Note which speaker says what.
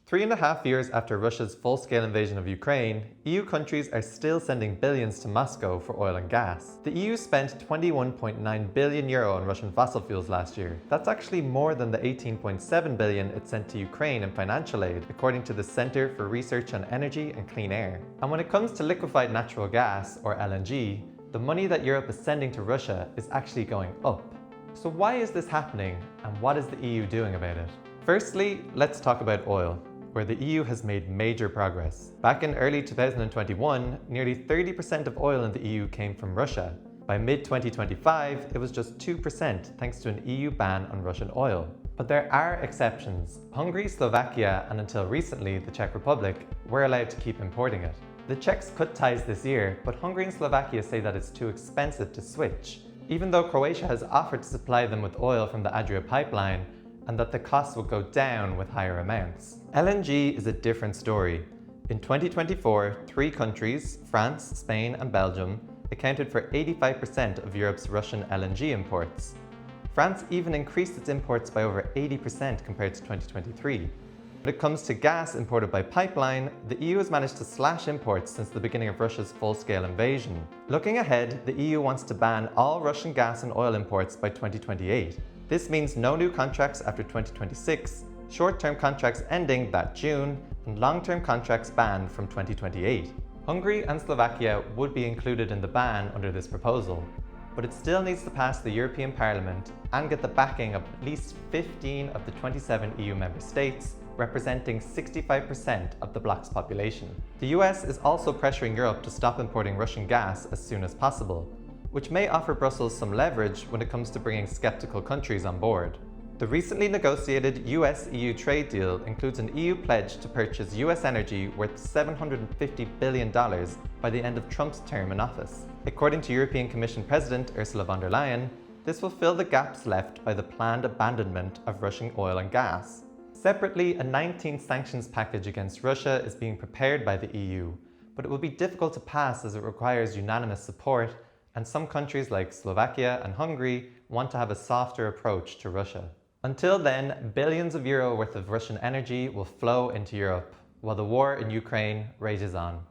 Speaker 1: 3.5 years after Russia's full-scale invasion of Ukraine, EU countries are still sending billions to Moscow for oil and gas. The EU spent €21.9 billion on Russian fossil fuels last year. That's actually more than the $18.7 billion it sent to Ukraine in financial aid, according to the Centre for Research on Energy and Clean Air. And when it comes to liquefied natural gas, or LNG, the money that Europe is sending to Russia is actually going up. So why is this happening, and what is the EU doing about it? Firstly, let's talk about oil, where the EU has made major progress. Back in early 2021, nearly 30% of oil in the EU came from Russia. By mid-2025, it was just 2% thanks to an EU ban on Russian oil. But there are exceptions. Hungary, Slovakia, and until recently the Czech Republic were allowed to keep importing it. The Czechs cut ties this year, but Hungary and Slovakia say that it's too expensive to switch, even though Croatia has offered to supply them with oil from the Adria pipeline, and that the costs will go down with higher amounts. LNG is a different story. In 2024, 3 countries, France, Spain, and Belgium, accounted for 85% of Europe's Russian LNG imports. France even increased its imports by over 80% compared to 2023. When it comes to gas imported by pipeline, the EU has managed to slash imports since the beginning of Russia's full-scale invasion. Looking ahead, the EU wants to ban all Russian gas and oil imports by 2028. This means no new contracts after 2026, short-term contracts ending that June, and long-term contracts banned from 2028. Hungary and Slovakia would be included in the ban under this proposal, but it still needs to pass the European Parliament and get the backing of at least 15 of the 27 EU member states, representing 65% of the bloc's population. The US is also pressuring Europe to stop importing Russian gas as soon as possible, which may offer Brussels some leverage when it comes to bringing skeptical countries on board. The recently negotiated US-EU trade deal includes an EU pledge to purchase US energy worth $750 billion by the end of Trump's term in office. According to European Commission President Ursula von der Leyen, this will fill the gaps left by the planned abandonment of Russian oil and gas. Separately, a 19th sanctions package against Russia is being prepared by the EU, but it will be difficult to pass as it requires unanimous support, and some countries like Slovakia and Hungary want to have a softer approach to Russia. Until then, billions of euro worth of Russian energy will flow into Europe, while the war in Ukraine rages on.